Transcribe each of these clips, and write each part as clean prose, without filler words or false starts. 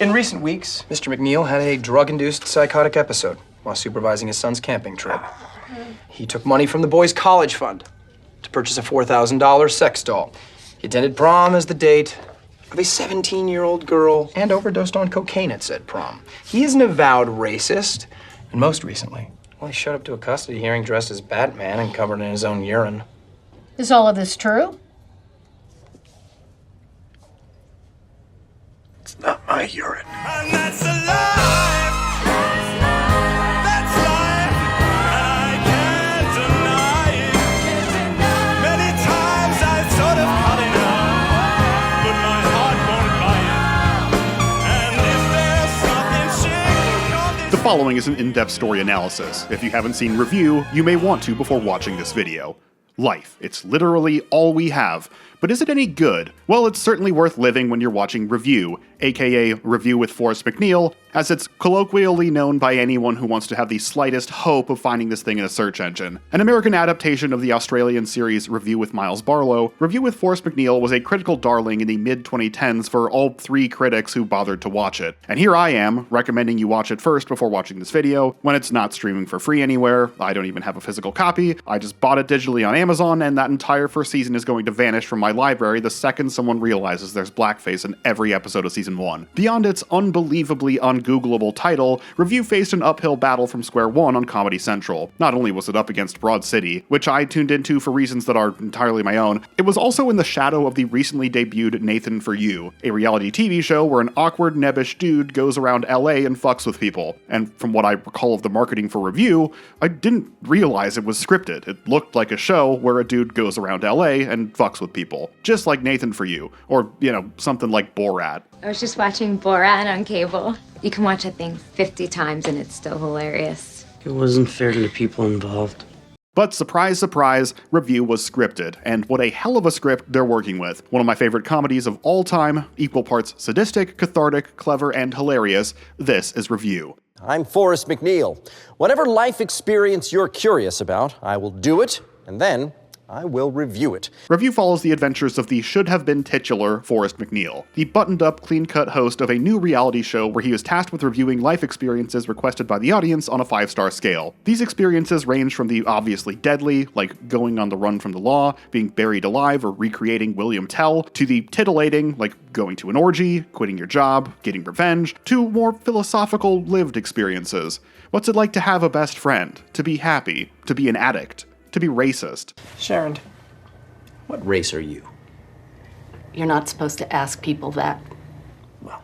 In recent weeks, Mr. MacNeil had a drug-induced psychotic episode while supervising his son's camping trip. He took money from the boys' college fund to purchase a $4,000 sex doll. He attended prom as the date of a 17-year-old girl and overdosed on cocaine at said prom. He is an avowed racist, and most recently, well, he showed up to a custody hearing dressed as Batman and covered in his own urine. Is all of this true? It's not my urine. And that's alive. That's life. And I can't deny it. Many times I've sort of cut it out, but my heart won't buy it. And if there's something sick, The following is an in-depth story analysis. If you haven't seen Review, you may want to before watching this video. Life. It's literally all we have. But is it any good? Well, it's certainly worth living when you're watching Review, aka Review with Forrest MacNeil, as it's colloquially known by anyone who wants to have the slightest hope of finding this thing in a search engine. An American adaptation of the Australian series Review with Myles Barlow, Review with Forrest MacNeil was a critical darling in the mid-2010s for all three critics who bothered to watch it. And here I am, recommending you watch it first before watching this video, when it's not streaming for free anywhere. I don't even have a physical copy. I just bought it digitally on Amazon, and that entire first season is going to vanish from my library the second someone realizes there's blackface in every episode of Season 1. Beyond its unbelievably ungoogleable title, Review faced an uphill battle from square one on Comedy Central. Not only was it up against Broad City, which I tuned into for reasons that are entirely my own, it was also in the shadow of the recently debuted Nathan For You, a reality TV show where an awkward, nebbish dude goes around LA and fucks with people. And from what I recall of the marketing for Review, I didn't realize it was scripted. It looked like a show where a dude goes around LA and fucks with people. Just like Nathan For You, or, something like Borat. I was just watching Borat on cable. You can watch a thing 50 times and it's still hilarious. It wasn't fair to the people involved. But surprise, surprise, Review was scripted, and what a hell of a script they're working with. One of my favorite comedies of all time, equal parts sadistic, cathartic, clever, and hilarious. This is Review. I'm Forrest MacNeil. Whatever life experience you're curious about, I will do it, and then I will review it. Review follows the adventures of the should-have-been titular Forrest MacNeil, the buttoned-up, clean-cut host of a new reality show where he is tasked with reviewing life experiences requested by the audience on a 5-star scale. These experiences range from the obviously deadly, like going on the run from the law, being buried alive, or recreating William Tell, to the titillating, like going to an orgy, quitting your job, getting revenge, to more philosophical, lived experiences. What's it like to have a best friend? To be happy? To be an addict? To be racist? Sharon, what race are you? You're not supposed to ask people that. Well,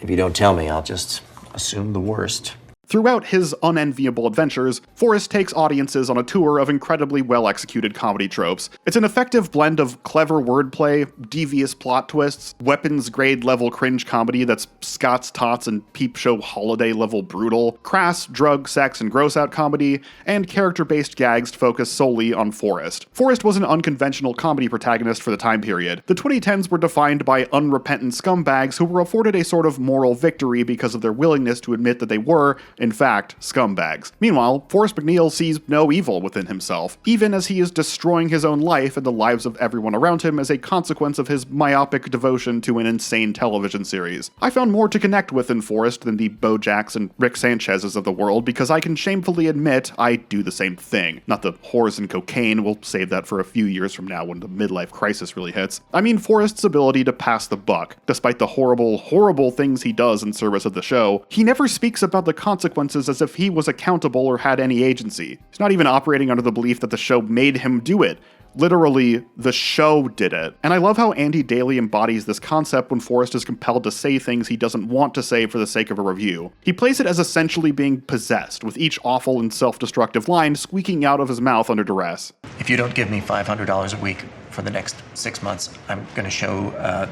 if you don't tell me, I'll just assume the worst. Throughout his unenviable adventures, Forrest takes audiences on a tour of incredibly well-executed comedy tropes. It's an effective blend of clever wordplay, devious plot twists, weapons-grade level cringe comedy that's Scott's Tots and Peep Show holiday-level brutal, crass drug, sex, and gross-out comedy, and character-based gags focused solely on Forrest. Forrest was an unconventional comedy protagonist for the time period. The 2010s were defined by unrepentant scumbags who were afforded a sort of moral victory because of their willingness to admit that they were, in fact, scumbags. Meanwhile, Forrest MacNeil sees no evil within himself, even as he is destroying his own life and the lives of everyone around him as a consequence of his myopic devotion to an insane television series. I found more to connect with in Forrest than the Bojacks and Rick Sanchez's of the world because I can shamefully admit I do the same thing. Not the whores and cocaine, we'll save that for a few years from now when the midlife crisis really hits. I mean Forrest's ability to pass the buck. Despite the horrible, horrible things he does in service of the show, he never speaks about the consequences as if he was accountable or had any agency. He's not even operating under the belief that the show made him do it. Literally, the show did it. And I love how Andy Daly embodies this concept when Forrest is compelled to say things he doesn't want to say for the sake of a review. He plays it as essentially being possessed, with each awful and self-destructive line squeaking out of his mouth under duress. If you don't give me $500 a week for the next 6 months, I'm going to show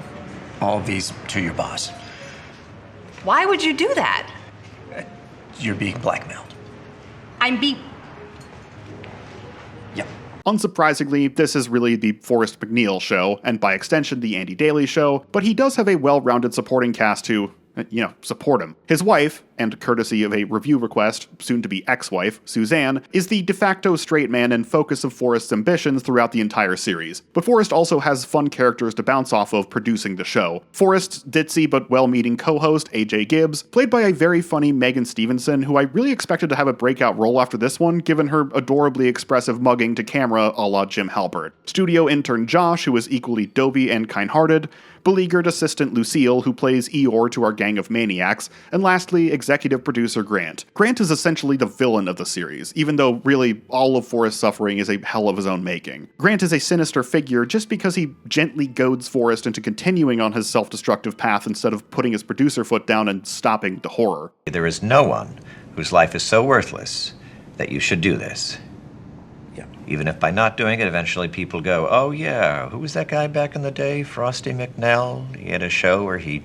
all of these to your boss. Why would you do that? You're being blackmailed. Yep. Unsurprisingly, this is really the Forrest MacNeil show, and by extension the Andy Daly show, but he does have a well-rounded supporting cast to, support him. His wife, and courtesy of a review request, soon-to-be ex-wife, Suzanne, is the de facto straight man and focus of Forrest's ambitions throughout the entire series. But Forrest also has fun characters to bounce off of producing the show. Forrest's ditzy but well-meaning co-host, AJ Gibbs, played by a very funny Megan Stevenson, who I really expected to have a breakout role after this one, given her adorably expressive mugging to camera a la Jim Halpert. Studio intern Josh, who is equally dopey and kind-hearted, beleaguered assistant Lucille, who plays Eeyore to our gang of maniacs, and lastly, executive producer Grant. Grant is essentially the villain of the series, even though really all of Forrest's suffering is a hell of his own making. Grant is a sinister figure just because he gently goads Forrest into continuing on his self-destructive path instead of putting his producer foot down and stopping the horror. There is no one whose life is so worthless that you should do this. Even if by not doing it, eventually people go, oh yeah, who was that guy back in the day? Frosty MacNeil? He had a show where he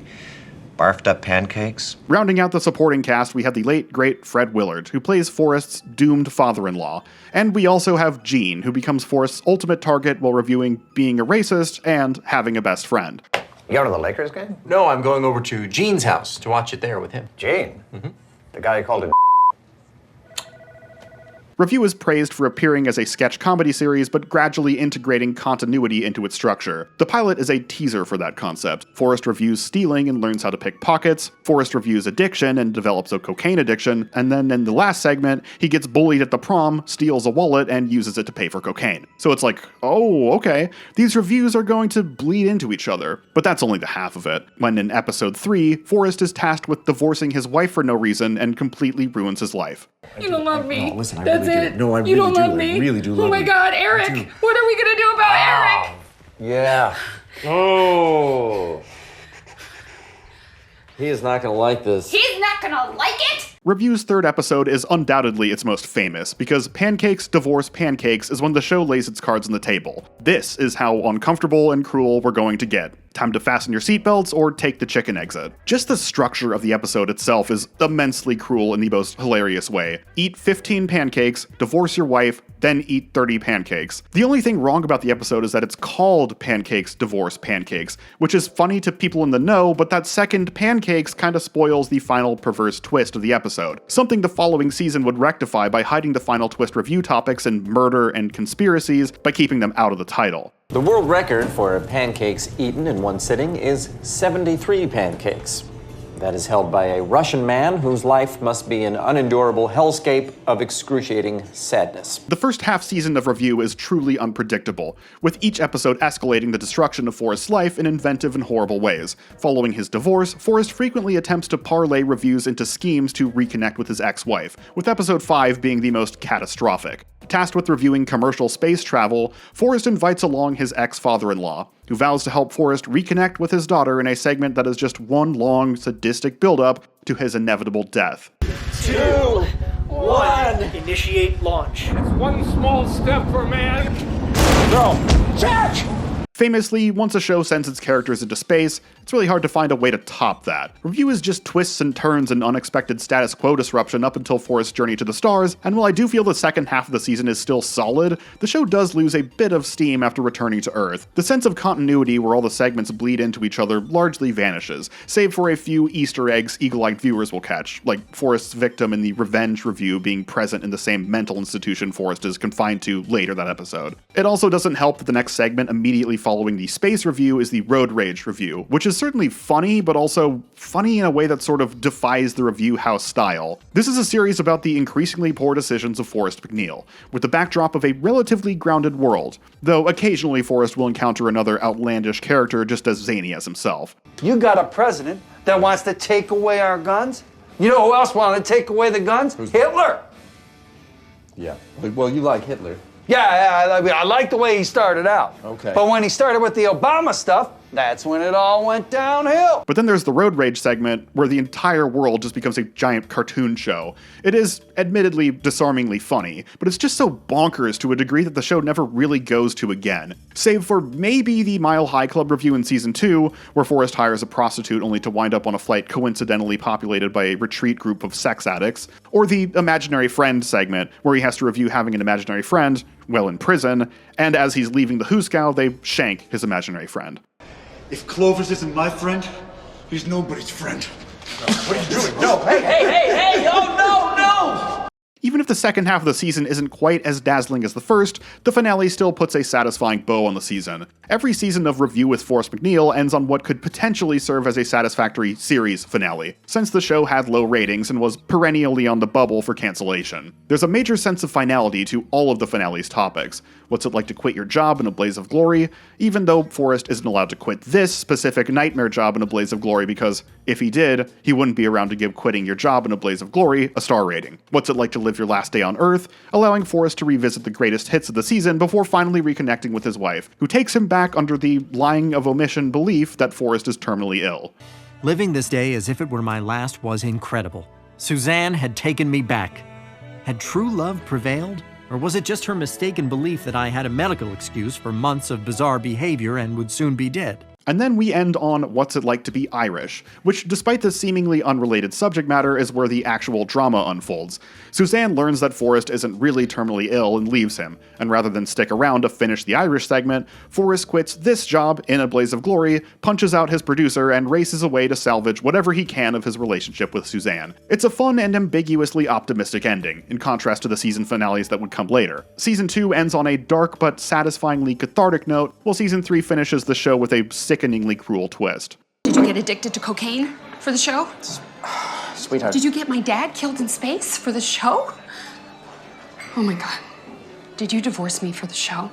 barfed up pancakes. Rounding out the supporting cast, we have the late, great Fred Willard, who plays Forrest's doomed father-in-law. And we also have Gene, who becomes Forrest's ultimate target while reviewing being a racist and having a best friend. You going to the Lakers game? No, I'm going over to Gene's house to watch it there with him. Gene? Mm-hmm. The guy who called it. Review is praised for appearing as a sketch comedy series, but gradually integrating continuity into its structure. The pilot is a teaser for that concept. Forrest reviews stealing and learns how to pick pockets. Forrest reviews addiction and develops a cocaine addiction. And then in the last segment, he gets bullied at the prom, steals a wallet, and uses it to pay for cocaine. So it's like, oh, okay. These reviews are going to bleed into each other. But that's only the half of it. When in episode 3, Forrest is tasked with divorcing his wife for no reason and completely ruins his life. You don't love me. No, listen, That's really it. do. No, I you really don't do. love me. I really do love Oh my you. God, Eric! What are we gonna do about Eric? Yeah. Oh. He is not going to like this. He's not gonna like it. Review's third episode is undoubtedly its most famous, because Pancakes Divorce Pancakes is when the show lays its cards on the table. This is how uncomfortable and cruel we're going to get. Time to fasten your seatbelts or take the chicken exit. Just the structure of the episode itself is immensely cruel in the most hilarious way. Eat 15 pancakes, divorce your wife, then eat 30 pancakes. The only thing wrong about the episode is that it's called Pancakes Divorce Pancakes, which is funny to people in the know, but that second pancakes kind of spoils the final perverse twist of the episode. Something the following season would rectify by hiding the final twist review topics and murder and conspiracies by keeping them out of the title. The world record for pancakes eaten in one sitting is 73 pancakes. That is held by a Russian man whose life must be an unendurable hellscape of excruciating sadness. The first half season of Review is truly unpredictable, with each episode escalating the destruction of Forrest's life in inventive and horrible ways. Following his divorce, Forrest frequently attempts to parlay reviews into schemes to reconnect with his ex-wife, with episode 5 being the most catastrophic. Tasked with reviewing commercial space travel, Forrest invites along his ex-father-in-law, who vows to help Forrest reconnect with his daughter in a segment that is just one long, sadistic build-up to his inevitable death. 2, 1, initiate launch. It's one small step for man. Throw. Catch! Famously, once a show sends its characters into space, it's really hard to find a way to top that. Review is just twists and turns and unexpected status quo disruption up until Forrest's journey to the stars, and while I do feel the second half of the season is still solid, the show does lose a bit of steam after returning to Earth. The sense of continuity where all the segments bleed into each other largely vanishes, save for a few Easter eggs eagle-eyed viewers will catch, like Forrest's victim in the Revenge review being present in the same mental institution Forrest is confined to later that episode. It also doesn't help that the next segment immediately following the space review is the Road Rage review, which is certainly funny, but also funny in a way that sort of defies the review house style. This is a series about the increasingly poor decisions of Forrest MacNeil, with the backdrop of a relatively grounded world, though occasionally Forrest will encounter another outlandish character just as zany as himself. You got a president that wants to take away our guns? You know who else wanted to take away the guns? Hitler! Yeah. Well, you like Hitler. Yeah, I like the way he started out. Okay. But when he started with the Obama stuff, that's when it all went downhill. But then there's the Road Rage segment, where the entire world just becomes a giant cartoon show. It is, admittedly, disarmingly funny, but it's just so bonkers to a degree that the show never really goes to again. Save for maybe the Mile High Club review in Season 2, where Forrest hires a prostitute only to wind up on a flight coincidentally populated by a retreat group of sex addicts, or the Imaginary Friend segment, where he has to review having an imaginary friend, while in prison, and as he's leaving the Hooskow, they shank his imaginary friend. If Clovis isn't my friend, he's nobody's friend. What are you doing? No, hey, oh, no! Even if the second half of the season isn't quite as dazzling as the first, the finale still puts a satisfying bow on the season. Every season of Review with Forrest MacNeil ends on what could potentially serve as a satisfactory series finale, since the show had low ratings and was perennially on the bubble for cancellation. There's a major sense of finality to all of the finale's topics. What's it like to quit your job in a blaze of glory? Even though Forrest isn't allowed to quit this specific nightmare job in a blaze of glory because, if he did, he wouldn't be around to give quitting your job in a blaze of glory a star rating. What's it like to live your last day on Earth? Allowing Forrest to revisit the greatest hits of the season before finally reconnecting with his wife, who takes him back under the lying of omission belief that Forrest is terminally ill. Living this day as if it were my last was incredible. Suzanne had taken me back. Had true love prevailed? Or was it just her mistaken belief that I had a medical excuse for months of bizarre behavior and would soon be dead? And then we end on What's It Like to Be Irish, which, despite the seemingly unrelated subject matter, is where the actual drama unfolds. Suzanne learns that Forrest isn't really terminally ill and leaves him, and rather than stick around to finish the Irish segment, Forrest quits this job in a blaze of glory, punches out his producer, and races away to salvage whatever he can of his relationship with Suzanne. It's a fun and ambiguously optimistic ending, in contrast to the season finales that would come later. Season 2 ends on a dark but satisfyingly cathartic note, while Season 3 finishes the show with a sickeningly cruel twist. Did you get addicted to cocaine for the show? Sweetheart. Did you get my dad killed in space for the show? Oh my God. Did you divorce me for the show?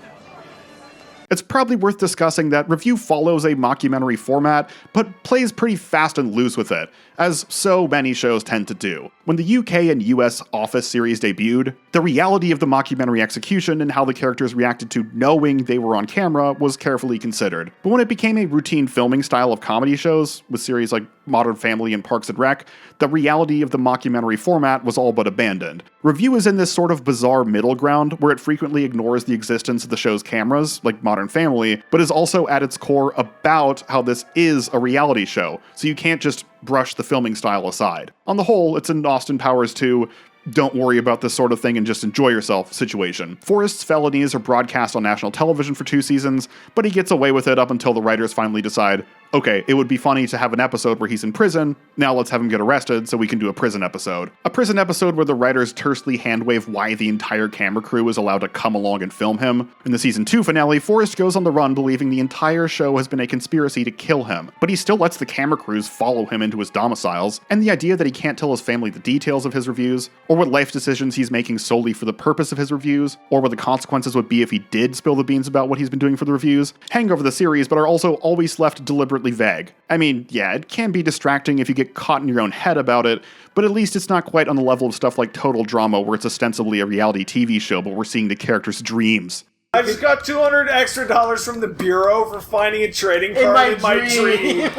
It's probably worth discussing that Review follows a mockumentary format, but plays pretty fast and loose with it, as so many shows tend to do. When the UK and US Office series debuted, the reality of the mockumentary execution and how the characters reacted to knowing they were on camera was carefully considered. But when it became a routine filming style of comedy shows, with series like Modern Family and Parks and Rec, the reality of the mockumentary format was all but abandoned. Review is in this sort of bizarre middle ground where it frequently ignores the existence of the show's cameras, like Modern Family, but is also at its core about how this is a reality show, so you can't just brush the filming style aside. On the whole, it's an Austin Powers 2 don't worry about this sort of thing and just enjoy yourself situation. Forrest's felonies are broadcast on national television for 2 seasons, but he gets away with it up until the writers finally decide, okay, it would be funny to have an episode where he's in prison, now let's have him get arrested so we can do a prison episode. A prison episode where the writers tersely handwave why the entire camera crew is allowed to come along and film him. In the season 2 finale, Forrest goes on the run believing the entire show has been a conspiracy to kill him, but he still lets the camera crews follow him into his domiciles, and the idea that he can't tell his family the details of his reviews, or what life decisions he's making solely for the purpose of his reviews, or what the consequences would be if he did spill the beans about what he's been doing for the reviews, hang over the series but are also always left deliberately vague. I mean, yeah, it can be distracting if you get caught in your own head about it, but at least it's not quite on the level of stuff like Total Drama where it's ostensibly a reality TV show, but we're seeing the characters' dreams. I just got $200 extra from the Bureau for finding a trading card in my dream.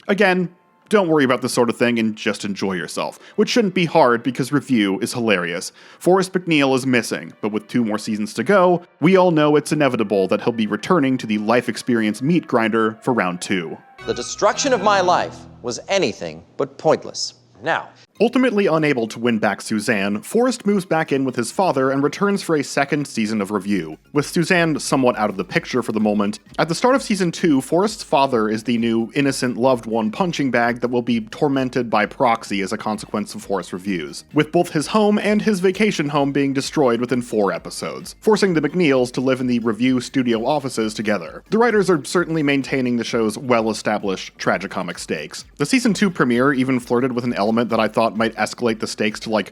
Again, don't worry about this sort of thing and just enjoy yourself, which shouldn't be hard because Review is hilarious. Forrest MacNeil is missing, but with 2 more seasons to go, we all know it's inevitable that he'll be returning to the life experience meat grinder for round 2. The destruction of my life was anything but pointless. Now, ultimately unable to win back Suzanne, Forrest moves back in with his father and returns for a second season of Review. With Suzanne somewhat out of the picture for the moment, at the start of season 2, Forrest's father is the new innocent loved one punching bag that will be tormented by proxy as a consequence of Forrest's reviews, with both his home and his vacation home being destroyed within 4 episodes, forcing the MacNeils to live in the Review studio offices together. The writers are certainly maintaining the show's well-established tragicomic stakes. The season 2 premiere even flirted with an element that I thought might escalate the stakes to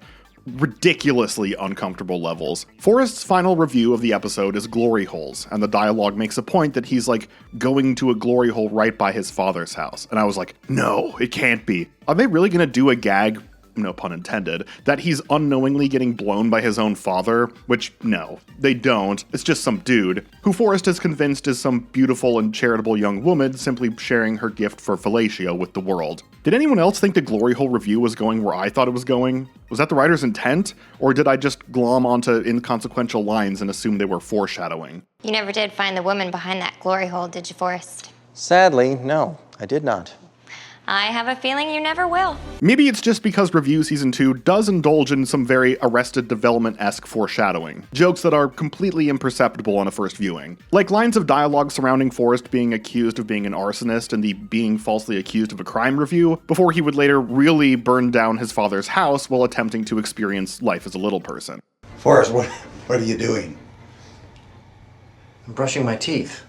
ridiculously uncomfortable levels. Forrest's final review of the episode is glory holes, and the dialogue makes a point that he's going to a glory hole right by his father's house. And I was like, no, it can't be. Are they really gonna do a gag, no pun intended, that he's unknowingly getting blown by his own father? Which, no, they don't. It's just some dude, who Forrest is convinced is some beautiful and charitable young woman simply sharing her gift for fellatio with the world. Did anyone else think the glory hole review was going where I thought it was going? Was that the writer's intent? Or did I just glom onto inconsequential lines and assume they were foreshadowing? You never did find the woman behind that glory hole, did you, Forrest? sadly, no, I did not. I have a feeling you never will. Maybe it's just because Review Season 2 does indulge in some very Arrested Development-esque foreshadowing, jokes that are completely imperceptible on a first viewing. Like lines of dialogue surrounding Forrest being accused of being an arsonist and the being falsely accused of a crime review, before he would later really burn down his father's house while attempting to experience life as a little person. Forrest, what are you doing? I'm brushing my teeth.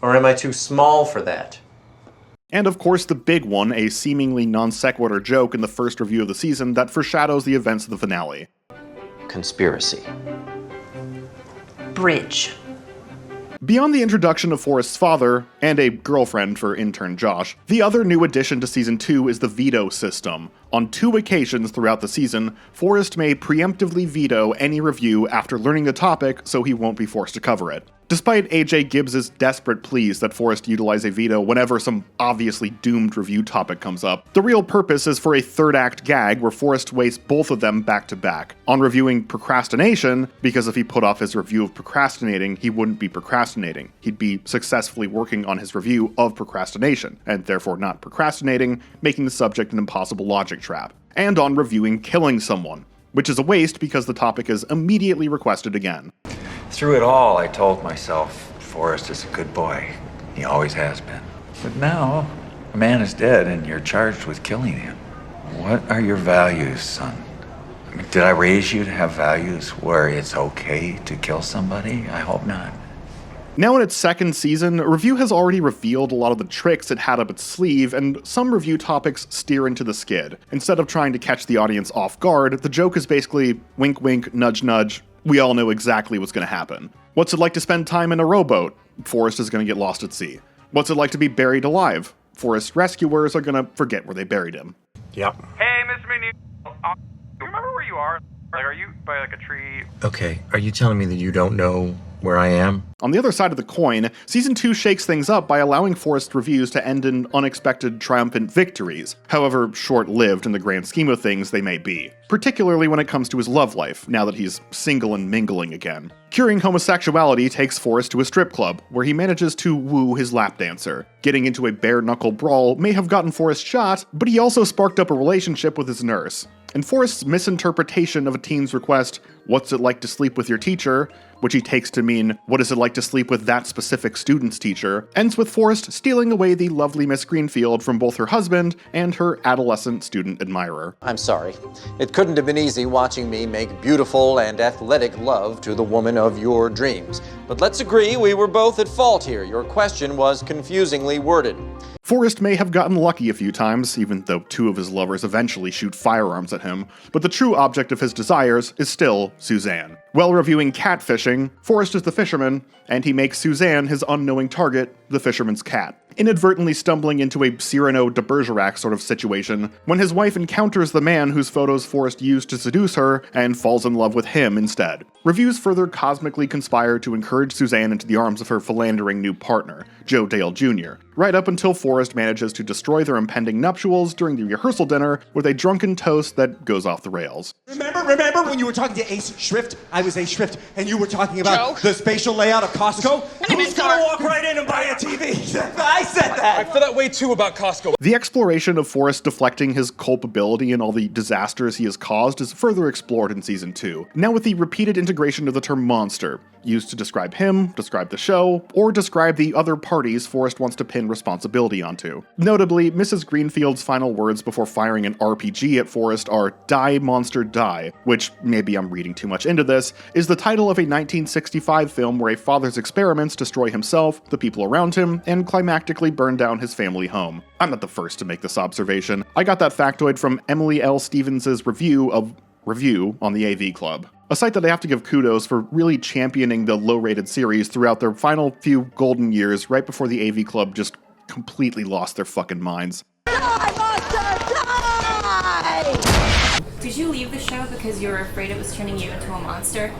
Or am I too small for that? And of course the big one, a seemingly non sequitur joke in the first review of the season that foreshadows the events of the finale. Conspiracy. Bridge. Beyond the introduction of Forrest's father, and a girlfriend for intern Josh, the other new addition to Season 2 is the veto system. On 2 occasions throughout the season, Forrest may preemptively veto any review after learning the topic so he won't be forced to cover it. Despite A.J. Gibbs' desperate pleas that Forrest utilize a veto whenever some obviously doomed review topic comes up, the real purpose is for a third-act gag where Forrest wastes both of them back-to-back. On reviewing procrastination, because if he put off his review of procrastinating, he wouldn't be procrastinating. He'd be successfully working on his review of procrastination, and therefore not procrastinating, making the subject an impossible logic trap. And on reviewing killing someone, which is a waste because the topic is immediately requested again. Through it all, I told myself, Forrest is a good boy. He always has been. But now, a man is dead and you're charged with killing him. What are your values, son? I mean, did I raise you to have values where it's okay to kill somebody? I hope not. Now in its second season, Review has already revealed a lot of the tricks it had up its sleeve, and some review topics steer into the skid. Instead of trying to catch the audience off guard, the joke is basically wink wink, nudge nudge, we all know exactly what's going to happen. What's it like to spend time in a rowboat? Forrest is going to get lost at sea. What's it like to be buried alive? Forrest's rescuers are going to forget where they buried him. Yep. Hey, Mr. MacNeil. Remember where you are? Like, are you by like a tree? Okay, are you telling me that you don't know where I am? On the other side of the coin, Season 2 shakes things up by allowing Forrest reviews to end in unexpected, triumphant victories, however short-lived in the grand scheme of things they may be. Particularly when it comes to his love life, now that he's single and mingling again. Curing homosexuality takes Forrest to a strip club, where he manages to woo his lap dancer. Getting into a bare-knuckle brawl may have gotten Forrest shot, but he also sparked up a relationship with his nurse. And Forrest's misinterpretation of a teen's request, "What's it like to sleep with your teacher?" which he takes to mean, "What is it like to sleep with that specific student's teacher?" ends with Forrest stealing away the lovely Miss Greenfield from both her husband and her adolescent student admirer. I'm sorry. It couldn't have been easy watching me make beautiful and athletic love to the woman of your dreams. But let's agree we were both at fault here. Your question was confusingly worded. Forrest may have gotten lucky a few times, even though 2 of his lovers eventually shoot firearms at him, but the true object of his desires is still Suzanne. While reviewing catfishing, Forrest is the fisherman, and he makes Suzanne his unknowing target, the fisherman's cat, inadvertently stumbling into a Cyrano de Bergerac sort of situation when his wife encounters the man whose photos Forrest used to seduce her and falls in love with him instead. Reviews further cosmically conspire to encourage Suzanne into the arms of her philandering new partner, Joe Dale Jr., right up until Forrest manages to destroy their impending nuptials during the rehearsal dinner with a drunken toast that goes off the rails. Remember when you were talking to Ace Schrift? I was Ace Schrift, and you were talking about the spatial layout of Costco? Who's gonna walk right in and buy a TV? I said that! I feel that way too about Costco. The exploration of Forrest deflecting his culpability and all the disasters he has caused is further explored in Season 2, now with the repeated integration of the term monster, used to describe him, describe the show, or describe the other parties Forrest wants to pin responsibility onto. Notably, Mrs. Greenfield's final words before firing an RPG at Forrest are "Die, monster, die," which, maybe I'm reading too much into this, is the title of a 1965 film where a father's experiments destroy himself, the people around him, and climactically burn down his family home. I'm not the first to make this observation. I got that factoid from Emily L. Stevens' review on the AV Club. A site that I have to give kudos for really championing the low-rated series throughout their final few golden years right before the AV Club just completely lost their fucking minds. Did you leave the show because you were afraid it was turning you into a monster?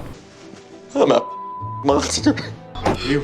I'm a monster. You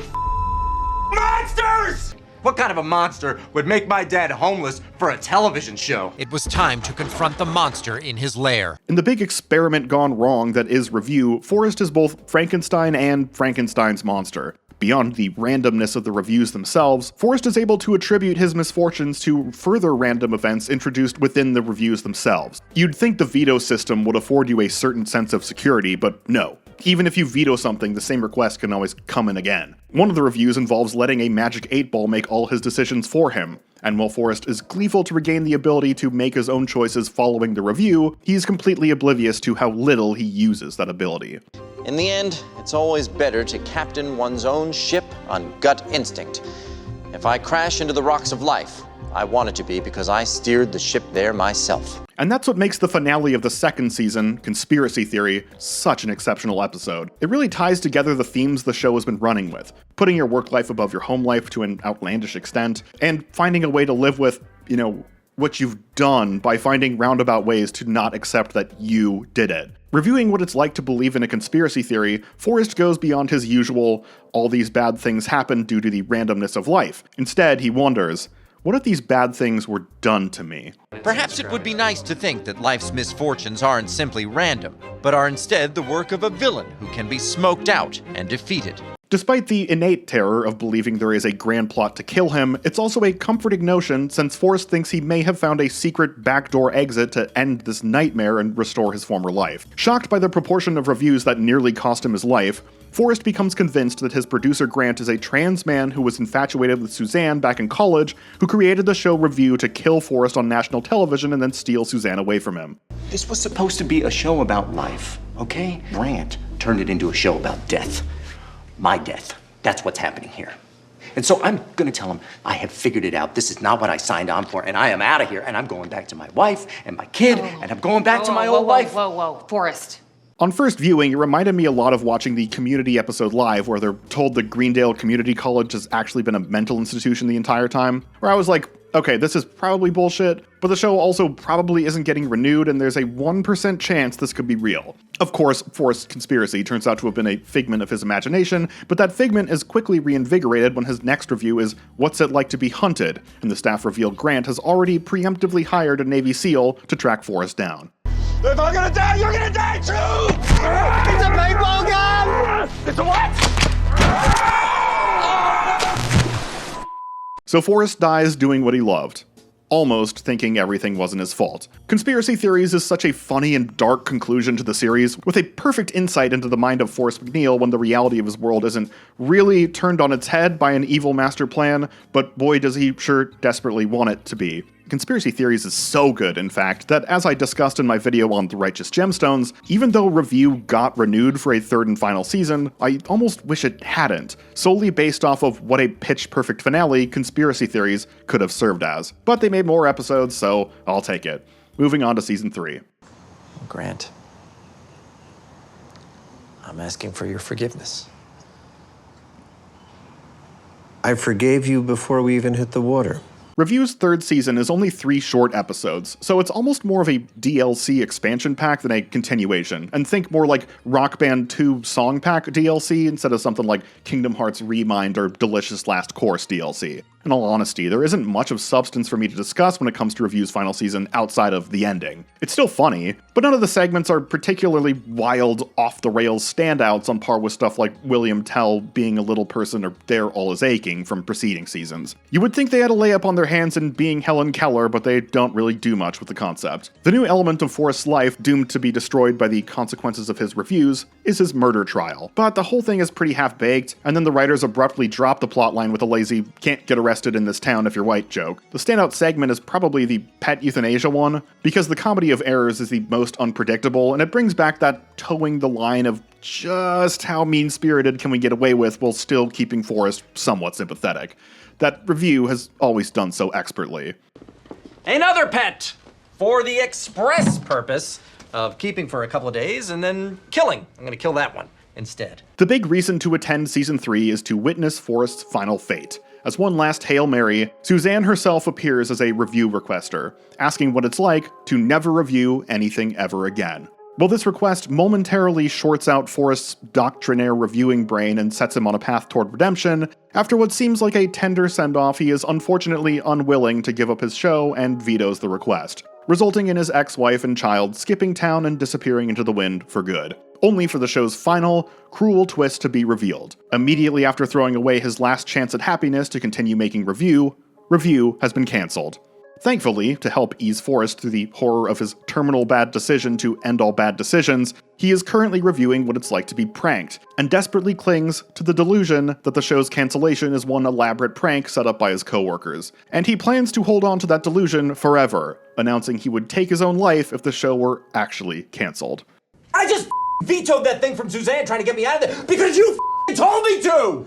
monsters! What kind of a monster would make my dad homeless for a television show? It was time to confront the monster in his lair. In the big experiment gone wrong that is Review, Forrest is both Frankenstein and Frankenstein's monster. Beyond the randomness of the reviews themselves, Forrest is able to attribute his misfortunes to further random events introduced within the reviews themselves. You'd think the veto system would afford you a certain sense of security, but no. Even if you veto something, the same request can always come in again. One of the reviews involves letting a magic 8-ball make all his decisions for him, and while Forrest is gleeful to regain the ability to make his own choices following the review, he's completely oblivious to how little he uses that ability. In the end, it's always better to captain one's own ship on gut instinct. If I crash into the rocks of life, I want it to be because I steered the ship there myself. And that's what makes the finale of the second season, Conspiracy Theory, such an exceptional episode. It really ties together the themes the show has been running with, putting your work life above your home life to an outlandish extent, and finding a way to live with, what you've done by finding roundabout ways to not accept that you did it. Reviewing what it's like to believe in a conspiracy theory, Forrest goes beyond his usual, all these bad things happen due to the randomness of life. Instead, he wonders, what if these bad things were done to me? Perhaps it would be nice to think that life's misfortunes aren't simply random, but are instead the work of a villain who can be smoked out and defeated. Despite the innate terror of believing there is a grand plot to kill him, it's also a comforting notion since Forrest thinks he may have found a secret backdoor exit to end this nightmare and restore his former life. Shocked by the proportion of reviews that nearly cost him his life, Forrest becomes convinced that his producer Grant is a trans man who was infatuated with Suzanne back in college, who created the show Review to kill Forrest on national television and then steal Suzanne away from him. This was supposed to be a show about life, okay? Grant turned it into a show about death. My death. That's what's happening here. And so I'm gonna tell him, I have figured it out. This is not what I signed on for, and I am out of here, and I'm going back to my wife and my kid, and I'm going back to my old life. Whoa, Forrest. On first viewing, it reminded me a lot of watching the Community episode live, where they're told the Greendale Community College has actually been a mental institution the entire time, where I was like, okay, this is probably bullshit, but the show also probably isn't getting renewed, and there's a 1% chance this could be real. Of course, Forrest's conspiracy turns out to have been a figment of his imagination, but that figment is quickly reinvigorated when his next review is What's It Like to Be Hunted, and the staff reveal Grant has already preemptively hired a Navy SEAL to track Forrest down. If I'm gonna die, you're gonna die too! It's a paintball gun! It's a what? So Forrest dies doing what he loved, almost thinking everything wasn't his fault. Conspiracy Theories is such a funny and dark conclusion to the series, with a perfect insight into the mind of Forrest MacNeil when the reality of his world isn't really turned on its head by an evil master plan, but boy does he sure desperately want it to be. Conspiracy Theories is so good, in fact, that as I discussed in my video on The Righteous Gemstones, even though Review got renewed for a third and final season, I almost wish it hadn't, solely based off of what a pitch-perfect finale Conspiracy Theories could have served as. But they made more episodes, so I'll take it. Moving on to Season 3. Grant, I'm asking for your forgiveness. I forgave you before we even hit the water. Review's third season is only 3 short episodes, so it's almost more of a DLC expansion pack than a continuation, and think more like Rock Band 2 Song Pack DLC instead of something like Kingdom Hearts Remind or Delicious Last Course DLC. In all honesty, there isn't much of substance for me to discuss when it comes to Review's final season outside of the ending. It's still funny, but none of the segments are particularly wild, off-the-rails standouts on par with stuff like William Tell being a little person or There All Is Aching from preceding seasons. You would think they had a layup on their hands in being Helen Keller, but they don't really do much with the concept. The new element of Forrest's life, doomed to be destroyed by the consequences of his reviews, is his murder trial. But the whole thing is pretty half-baked, and then the writers abruptly drop the plotline with a lazy, can't get arrested in this town if you're white joke. The standout segment is probably the pet euthanasia one, because the comedy of errors is the most unpredictable, and it brings back that towing the line of just how mean-spirited can we get away with while still keeping Forrest somewhat sympathetic. That Review has always done so expertly. Another pet! For the express purpose of keeping for a couple of days and then killing. I'm gonna kill that one instead. The big reason to attend Season 3 is to witness Forrest's final fate. As one last Hail Mary, Suzanne herself appears as a review requester, asking what it's like to never review anything ever again. Well, this request momentarily shorts out Forrest's doctrinaire reviewing brain and sets him on a path toward redemption. After what seems like a tender send-off, he is unfortunately unwilling to give up his show and vetoes the request. resulting in his ex-wife and child skipping town and disappearing into the wind for good, only for the show's final, cruel twist to be revealed. Immediately after throwing away his last chance at happiness to continue making Review has been cancelled. Thankfully, to help ease Forrest through the horror of his terminal bad decision to end all bad decisions, he is currently reviewing what it's like to be pranked, and desperately clings to the delusion that the show's cancellation is one elaborate prank set up by his coworkers. And he plans to hold on to that delusion forever, announcing he would take his own life if the show were actually cancelled. I just vetoed that thing from Suzanne trying to get me out of there because you told me to!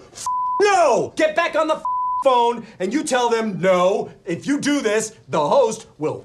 No! Get back on the phone and you tell them, no, if you do this, the host will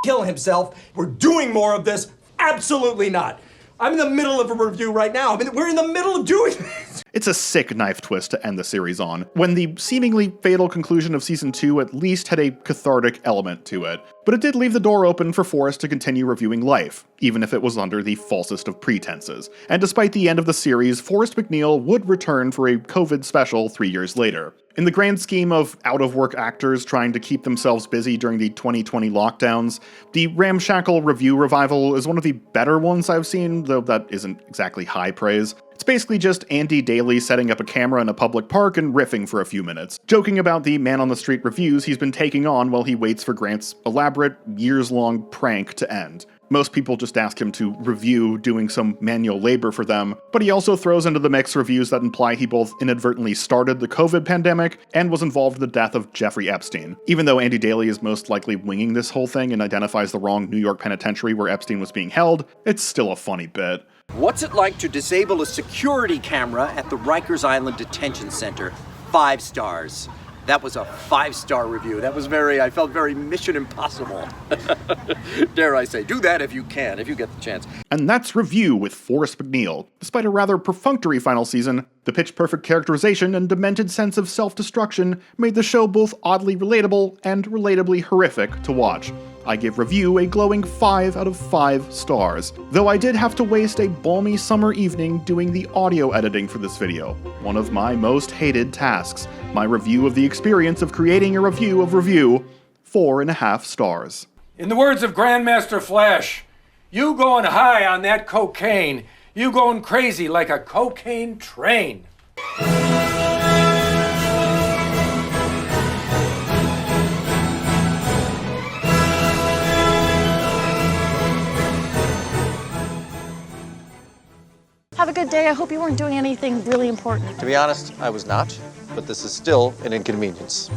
kill himself. We're doing more of this. Absolutely not. I'm in the middle of a review right now. We're in the middle of doing this. It's a sick knife twist to end the series on, when the seemingly fatal conclusion of Season 2 at least had a cathartic element to it. But it did leave the door open for Forrest to continue reviewing life, even if it was under the falsest of pretenses. And despite the end of the series, Forrest MacNeil would return for a COVID special 3 years later. In the grand scheme of out-of-work actors trying to keep themselves busy during the 2020 lockdowns, the ramshackle review revival is one of the better ones I've seen, though that isn't exactly high praise. It's basically just Andy Daly setting up a camera in a public park and riffing for a few minutes, joking about the man-on-the-street reviews he's been taking on while he waits for Grant's elaborate, years-long prank to end. Most people just ask him to review doing some manual labor for them, but he also throws into the mix reviews that imply he both inadvertently started the COVID pandemic and was involved in the death of Jeffrey Epstein. Even though Andy Daly is most likely winging this whole thing and identifies the wrong New York penitentiary where Epstein was being held, it's still a funny bit. What's it like to disable a security camera at the Rikers Island Detention Center? 5 stars. That was a 5-star review. I felt very Mission Impossible. Dare I say, do that if you can, if you get the chance. And that's Review with Forrest MacNeil. Despite a rather perfunctory final season, the pitch-perfect characterization and demented sense of self-destruction made the show both oddly relatable and relatably horrific to watch. I give Review a glowing 5 out of 5 stars, though I did have to waste a balmy summer evening doing the audio editing for this video, one of my most hated tasks. My review of the experience of creating a review of Review, 4.5 stars. In the words of Grandmaster Flash, you going high on that cocaine, you going crazy like a cocaine train. Have a good day. I hope you weren't doing anything really important. To be honest, I was not, but this is still an inconvenience.